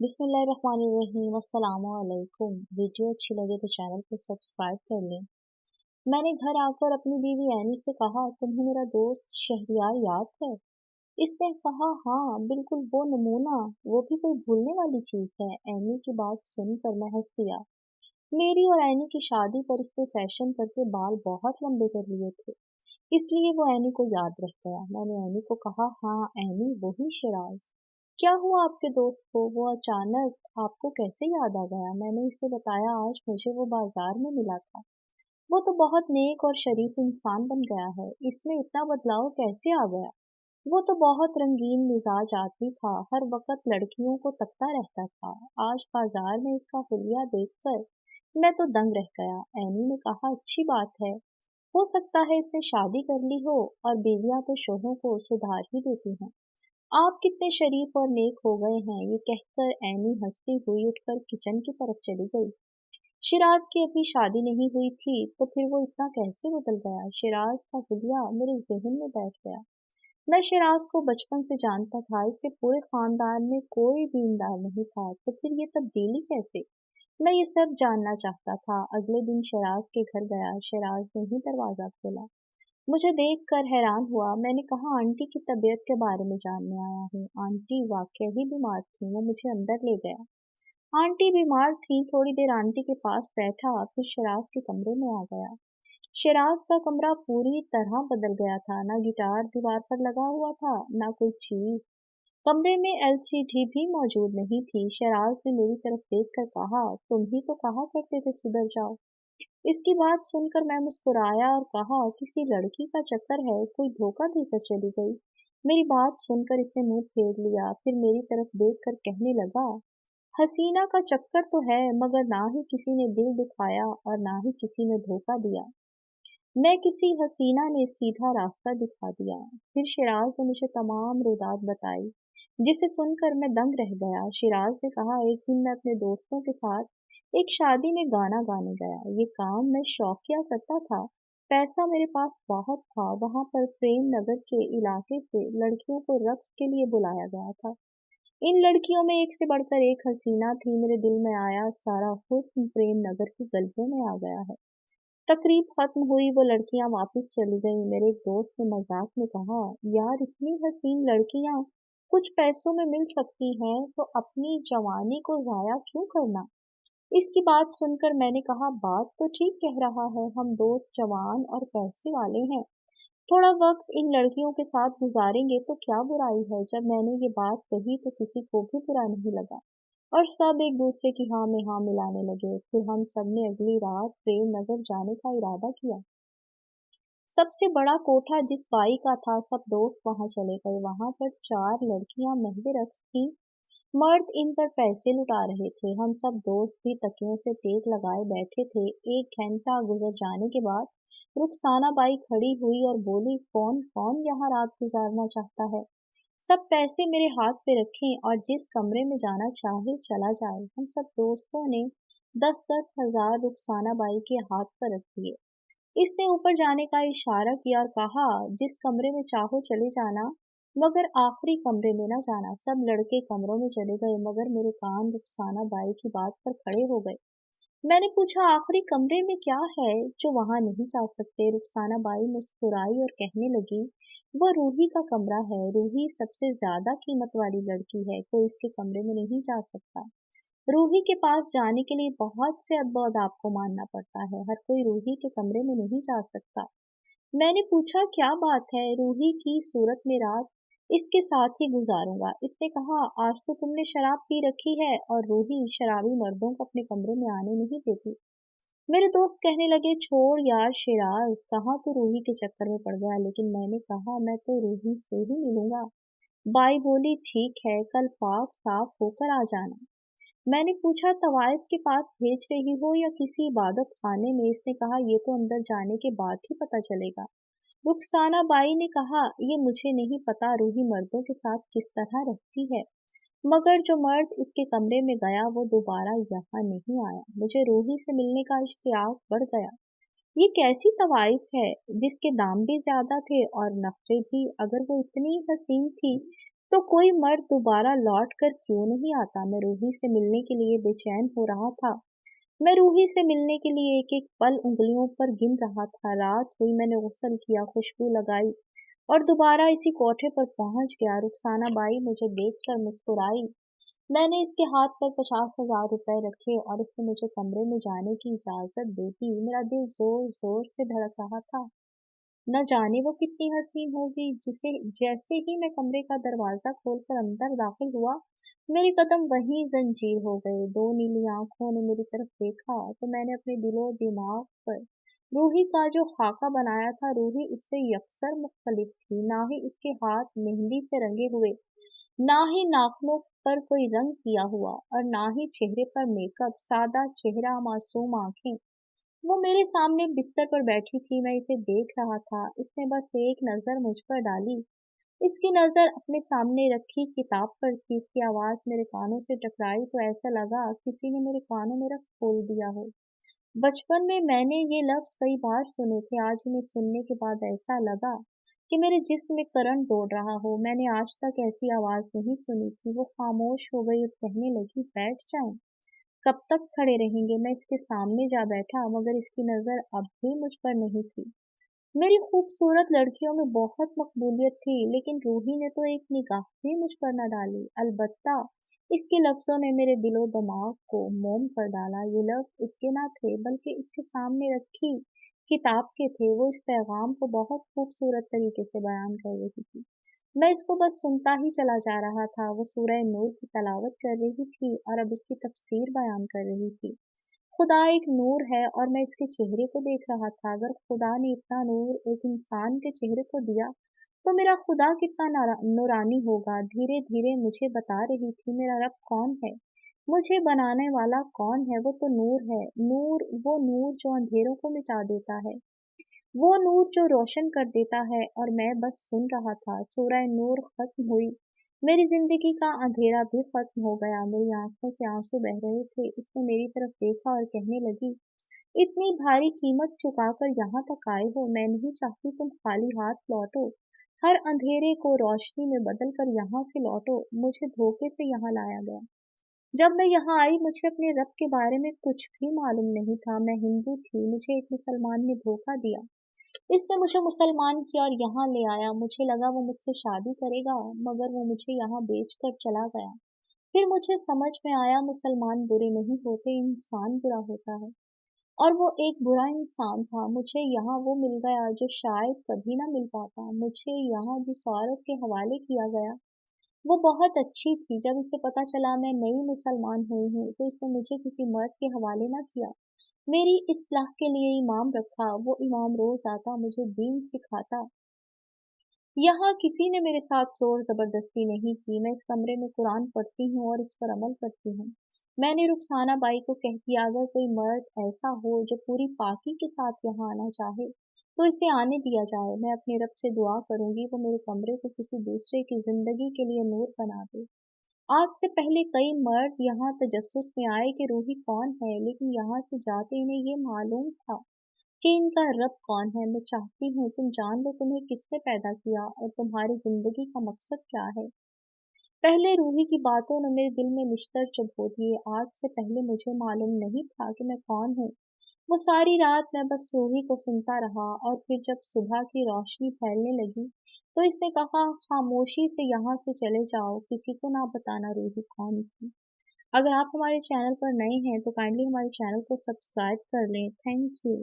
बिस्मिल्लाहिर्रहमानिर्रहीम। अस्सलामुअलैकुम। वीडियो अच्छी लगे तो चैनल को सब्सक्राइब कर लें। मैंने घर आकर अपनी बीवी एनी से कहा, तुम्हें मेरा दोस्त शहरियार याद है? इसने कहा, हाँ बिल्कुल, वो नमूना, वो भी कोई भूलने वाली चीज है। एनी की बात सुनकर मैं हंस दिया। मेरी और एनी की शादी पर इसने फैशन करके बाल बहुत लंबे कर लिए थे, इसलिए वो एनी को याद रह गया। मैंने एनी को कहा, हाँ एनी, वही शिराज। क्या हुआ आपके दोस्त को? वो अचानक आपको कैसे याद आ गया? मैंने इसे बताया, आज मुझे वो बाजार में मिला था। वो तो बहुत नेक और शरीफ इंसान बन गया है, इसमें इतना बदलाव कैसे आ गया? वो तो बहुत रंगीन मिजाज आदमी था, हर वक्त लड़कियों को तकता रहता था। आज बाजार में उसका हुलिया देखकर मैं तो दंग रह गया। एनी ने कहा, अच्छी बात है। हो सकता है इसने शादी कर ली हो, और बीवियां तो शोहरों को सुधार ही देती हैं। आप कितने शरीफ और नेक हो गए हैं। ये कहकर एनी हंसती हुई उठकर किचन की तरफ चली गई। शिराज की अभी शादी नहीं हुई थी, तो फिर वो इतना कैसे बदल गया? शिराज का हुलिया मेरे जहन में बैठ गया। मैं शिराज को बचपन से जानता था, इसके पूरे खानदान में कोई दीनदार नहीं था, तो फिर ये तब्दीली कैसे? मैं ये सब जानना चाहता था। अगले दिन शिराज के घर गया। शिराज ने ही दरवाजा खोला। मुझे देखकर हैरान हुआ। मैंने कहा, आंटी की तबीयत के बारे में जानने आया हूँ। आंटी वाकई ही बीमार थी। वो मुझे अंदर ले गया। आंटी बीमार थी। थोड़ी देर आंटी के पास बैठा, फिर शिराज के कमरे में आ गया। शिराज का कमरा पूरी तरह बदल गया था। ना गिटार दीवार पर लगा हुआ था, ना कोई चीज। कमरे में एलसीडी भी मौजूद नहीं थी। शिराज ने मेरी तरफ देखकर कहा, तुम ही तो कहा करते थे सुधर जाओ। इसकी बात सुनकर मैं मुस्कुराया और कहा, किसी लड़की का चक्कर है, कोई धोखा देकर चली गई। मेरी बात सुनकर इसने मुंह फेर लिया, फिर मेरी तरफ देखकर कहने लगा, हसीना का चक्कर तो है, मगर ना ही किसी ने दिल दुखाया और ना ही किसी ने धोखा दिया। मैं किसी हसीना ने सीधा रास्ता दिखा दिया। फिर शिराज ने मुझे तमाम रुदात बताई, जिसे सुनकर मैं दंग रह गया। शिराज ने कहा, एक दिन मैं अपने दोस्तों के साथ एक शादी में गाना गाने गया। ये काम मैं शौकिया करता था। पैसा मेरे पास बहुत था। वहां पर प्रेम नगर के इलाके से लड़कियों को रक्स के लिए बुलाया गया था। इन लड़कियों में एक से बढ़कर एक हसीना थी। मेरे दिल में आया, सारा हुस्न प्रेम नगर की गलियों में आ गया है। तकरीब खत्म हुई, वो लड़कियां वापस चली गईं। मेरे एक दोस्त ने मजाक में कहा, यार इतनी हसीन लड़कियां कुछ पैसों में मिल सकती हैं, तो अपनी जवानी को जाया क्यों करना? इसकी बात सुनकर मैंने कहा, बात तो ठीक कह रहा है, हम दोस्त जवान और पैसे वाले हैं, थोड़ा वक्त इन लड़कियों के साथ गुजारेंगे तो क्या बुराई है। जब मैंने ये बात कही तो किसी को भी बुरा नहीं लगा, और सब एक दूसरे की हाँ में हाँ मिलाने लगे। फिर हम सब ने अगली रात प्रेम नगर जाने का इरादा किया। सबसे बड़ा कोठा जिस बाई का था, सब दोस्त वहां चले गए। वहां पर 4 लड़कियां महवे रक्स थी। मर्द इन पर पैसे लुटा रहे थे। हम सब दोस्त भी तकियों से टेक लगाए बैठे थे। 1 घंटा गुजर जाने के बाद रुखसाना बाई खड़ी हुई और बोली, कौन कौन यहाँ रात गुजारना चाहता है? सब पैसे मेरे हाथ पे रखें और जिस कमरे में जाना चाहे चला जाए। हम सब दोस्तों ने 10-10 हजार रुखसाना बाई के हाथ पर रख दिए। इसने ऊपर जाने का इशारा किया और कहा, जिस कमरे में चाहो चले जाना, मगर आखिरी कमरे में न जाना। सब लड़के कमरों में चले गए, मगर मेरे कान रुखसाना बाई की बात पर खड़े हो गए। मैंने पूछा, आखिरी कमरे में क्या है जो वहां नहीं जा सकते? रुखसाना बाई मुस्कुराई और कहने लगी, वो रूही का कमरा है। रूही सबसे ज्यादा कीमत वाली लड़की है, कोई इसके कमरे में नहीं जा सकता। रूही के पास जाने के लिए बहुत से अदब आपको मानना पड़ता है, हर कोई रूही के कमरे में नहीं जा सकता। मैंने पूछा, क्या बात है? रूही की सूरत में रात इसके साथ ही गुजारूंगा। इसने कहा, आज तो तुमने शराब पी रखी है, और रूही शराबी मर्दों को अपने कमरे में आने नहीं देती। मेरे दोस्त कहने लगे, छोड़ यार शिराज, कहाँ तू रूही के चक्कर में पड़ गया? लेकिन मैंने कहा, मैं तो रूही से ही मिलूंगा। बाई बोली, ठीक है, कल पाक साफ होकर आ जाना। मैंने पूछा, तवायफ के पास भेज रही हो या किसी इबादत खाने में? इसने कहा, ये तो अंदर जाने के बाद ही पता चलेगा। रुखसाना बाई ने कहा, ये मुझे नहीं पता रूही मर्दों के साथ किस तरह रहती है, मगर जो मर्द इसके कमरे में गया वो दोबारा यहाँ नहीं आया। मुझे रूही से मिलने का इश्तियाक बढ़ गया। ये कैसी तवाइफ है जिसके दाम भी ज्यादा थे और नखरे भी? अगर वो इतनी हसीन थी तो कोई मर्द दोबारा लौट कर क्यों नहीं आता? मैं रूही से मिलने के लिए बेचैन हो रहा था। मैं रूही से मिलने के लिए एक एक पल उंगलियों पर गिन रहा था। रात हुई, मैंने गुस्ल किया, खुशबू लगाई और दोबारा इसी कोठे पर पहुंच गया। रुखसाना बाई मुझे देखकर मुस्कुराई। मैंने इसके हाथ पर 50,000 रुपए रखे और इसने मुझे कमरे में जाने की इजाजत दे दी। मेरा दिल जोर जोर से धड़क रहा था। न जाने वो कितनी हसीन होगी। जिसे जैसे ही मैं कमरे का दरवाजा खोलकर अंदर दाखिल हुआ, मेरे कदम वहीं जंजीर हो गए। दो नीली आंखों ने मेरी तरफ देखा तो मैंने अपने दिलो दिमाग पर रूही का जो खाका बनाया था, रूही इससे यकसर मुख्तलिफ थी। ना ही इसके हाथ मेहंदी से रंगे हुए, ना ही नाखूनों पर कोई रंग किया हुआ और ना ही चेहरे पर मेकअप। सादा चेहरा, मासूम आंखें। वो मेरे सामने बिस्तर पर बैठी थी, मैं इसे देख रहा था। इसने बस एक नज़र मुझ पर डाली। इसकी नज़र अपने सामने रखी किताब पर थी। इसकी आवाज़ मेरे कानों से टकराई तो ऐसा लगा किसी ने मेरे कानों में रस खोल दिया हो। बचपन में मैंने ये लफ्ज़ कई बार सुने थे, आज इन्हें सुनने के बाद ऐसा लगा कि मेरे जिस्म में करंट दौड़ रहा हो। मैंने आज तक ऐसी आवाज़ नहीं सुनी थी। वो खामोश हो गई और कहने लगी, बैठ जाएं। कब तक खड़े रहेंगे? मैं इसके सामने जा बैठा, मगर इसकी नज़र अब भी मुझ पर नहीं थी। मेरी खूबसूरत लड़कियों में बहुत मकबूलियत थी, लेकिन रूही ने तो एक निगाह भी मुझ पर न डाली। अलबत्ता इसके लफ्ज़ों ने मेरे दिलो दिमाग को मोम कर डाला। ये लफ्ज़ इसके ना थे, बल्कि इसके सामने रखी किताब के थे। वो इस पैगाम को बहुत खूबसूरत तरीके से बयान कर रही थी। मैं इसको बस सुनता ही चला जा रहा था। वो सूरह नूर की तलावत कर रही थी और अब इसकी तफसीर बयान कर रही थी। खुदा एक नूर है और मैं इसके चेहरे को देख रहा था। अगर खुदा ने इतना नूर एक इंसान के चेहरे को दिया, तो मेरा खुदा कितना नूरानी होगा। धीरे धीरे मुझे बता रही थी मेरा रब कौन है, मुझे बनाने वाला कौन है। वो तो नूर है। नूर, वो नूर जो अंधेरों को मिटा देता है, वो नूर जो रोशन कर देता है। और मैं बस सुन रहा था। सूरह नूर खत्म हुई, मेरी जिंदगी का अंधेरा भी खत्म हो गया। मेरी आंखों से आंसू बह रहे थे। इसने मेरी तरफ देखा और कहने लगी, इतनी भारी कीमत चुकाकर यहाँ तक आए हो, मैं नहीं चाहती तुम खाली हाथ लौटो। हर अंधेरे को रोशनी में बदल कर यहाँ से लौटो। मुझे धोखे से यहाँ लाया गया। जब मैं यहाँ आई, मुझे अपने रब के बारे में कुछ भी मालूम नहीं था। मैं हिंदू थी, मुझे एक मुसलमान ने धोखा दिया। इसने मुझे मुसलमान किया और यहाँ ले आया। मुझे लगा वो मुझसे शादी करेगा, मगर वो मुझे यहाँ बेचकर चला गया। फिर मुझे समझ में आया मुसलमान बुरे नहीं होते, इंसान बुरा होता है। और वो एक बुरा इंसान था। मुझे यहाँ वो मिल गया जो शायद कभी ना मिल पाता। मुझे यहाँ जिस औरत के हवाले किया गया, वो बहुत अच्छी थी। जब इसे पता चला मैं नई मुसलमान हुई हूँ, तो इसने मुझे किसी मर्द के हवाले ना किया, मेरी इस्लाह के लिए इमाम रखा। वो इमाम रोज आता, मुझे दीन सिखाता। यहाँ किसी ने मेरे साथ जोर जबरदस्ती नहीं की। मैं इस कमरे में कुरान पढ़ती हूँ और इस पर अमल करती हूँ। मैंने रुखसाना बाई को कह दिया, अगर कोई मर्द ऐसा हो जो पूरी पाकी के साथ यहाँ आना चाहे, तो इसे आने दिया जाए। मैं अपने रब से दुआ करूंगी वो मेरे कमरे को किसी दूसरे की जिंदगी के लिए नूर बना दे। आज से पहले कई मर्द यहाँ तजस्सुस में आए कि रूही कौन है, लेकिन यहाँ से जाते इन्हें ये मालूम था कि इनका रब कौन है। मैं चाहती हूँ तुम जान लो तुम्हें किसने पैदा किया और तुम्हारी जिंदगी का मकसद क्या है। पहले रूही की बातों ने मेरे दिल में निश्तर चुभो दिए। आज से पहले मुझे मालूम नहीं था कि मैं कौन हूँ। वो सारी रात मैं बस रूही को सुनता रहा और फिर जब सुबह की रोशनी फैलने लगी, तो इसने कहा, खामोशी से यहाँ से चले जाओ, किसी को ना बताना रूही कौन थी। अगर आप हमारे चैनल पर नए हैं तो काइंडली हमारे चैनल को सब्सक्राइब कर लें। Thank you.